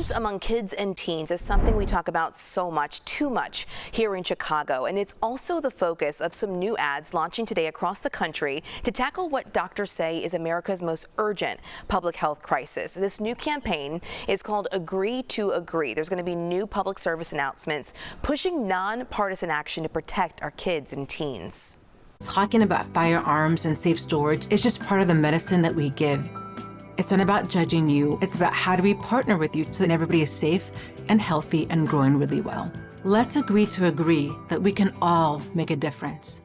Violence among kids and teens is something we talk about so much, too much, here in Chicago, and it's also the focus of some new ads launching today across the country to tackle what doctors say is America's most urgent public health crisis. This new campaign is called Agree to Agree. There's going to be new public service announcements pushing nonpartisan action to protect our kids and teens. Talking about firearms and safe storage is just part of the medicine that we give. It's not about judging you. It's about how do we partner with you so that everybody is safe and healthy and growing really well. Let's agree to agree that we can all make a difference.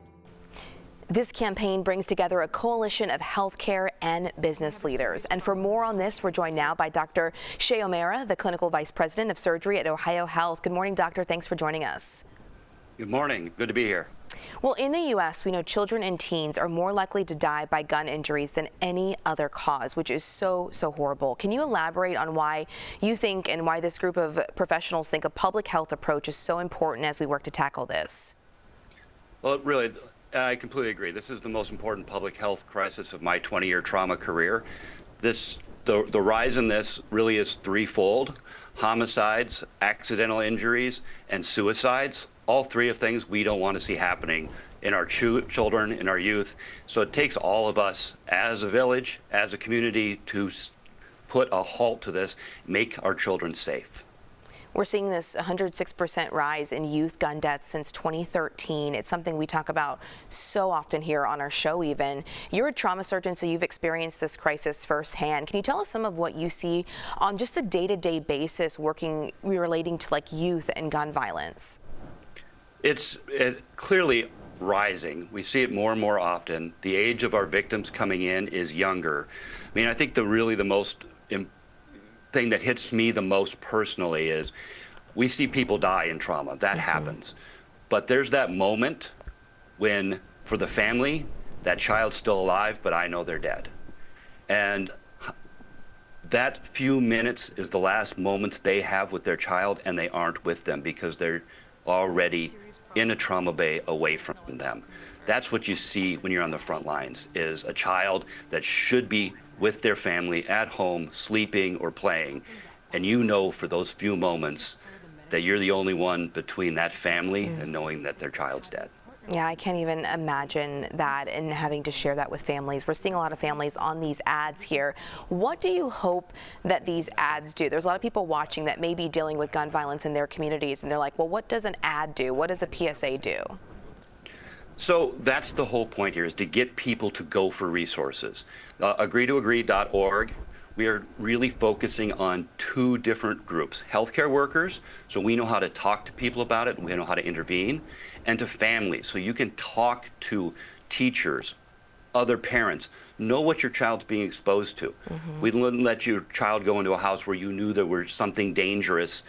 This campaign brings together a coalition of healthcare and business leaders. And for more on this, we're joined now by Dr. Shea O'Mara, the Clinical Vice President of Surgery at Ohio Health. Good morning, doctor. Thanks for joining us. Good morning. Good to be here. Well, in the U.S., we know children and teens are more likely to die by gun injuries than any other cause, which is so horrible. Can you elaborate on why you think and why this group of professionals think a public health approach is so important as we work to tackle this? Well, really, I completely agree. This is the most important public health crisis of my 20-year trauma career. The rise in this really is threefold: homicides, accidental injuries, and suicides. All three of things we don't want to see happening in our children, in our youth. So it takes all of us as a village, as a community, to put a halt to this, make our children safe. We're seeing this 106% rise in youth gun deaths since 2013. It's something we talk about so often here on our show even. You're a trauma surgeon, so you've experienced this crisis firsthand. Can you tell us some of what you see on just a day-to-day basis relating to like youth and gun violence? It's clearly rising. We see it more and more often. The age of our victims coming in is younger. I mean, I think the most thing that hits me the most personally is we see people die in trauma. That happens. But there's that moment when, for the family, that child's still alive, but I know they're dead. And that few minutes is the last moments they have with their child, and they aren't with them because they're already in a trauma bay away from them. That's what you see when you're on the front lines, is a child that should be with their family at home, sleeping or playing, and you know for those few moments that you're the only one between that family and knowing that their child's dead. Yeah, I can't even imagine that and having to share that with families. We're seeing a lot of families on these ads here. What do you hope that these ads do? There's a lot of people watching that may be dealing with gun violence in their communities, and they're like, well, what does an ad do? What does a PSA do? So that's the whole point here, is to get people to go for resources. Agreetoagree.org. We are really focusing on two different groups: healthcare workers, so we know how to talk to people about it, we know how to intervene, and to families, so you can talk to teachers, other parents, know what your child's being exposed to. We wouldn't let your child go into a house where you knew there was something dangerous.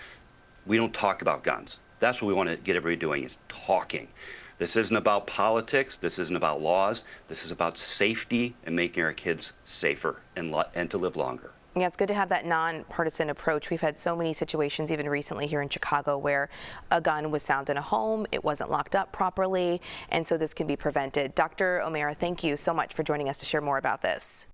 We don't talk about guns. That's what we want to get everybody doing, is talking. This isn't about politics, this isn't about laws, this is about safety and making our kids safer and to live longer. Yeah, it's good to have that nonpartisan approach. We've had so many situations, even recently here in Chicago, where a gun was found in a home, it wasn't locked up properly, and so this can be prevented. Dr. O'Mara, thank you so much for joining us to share more about this.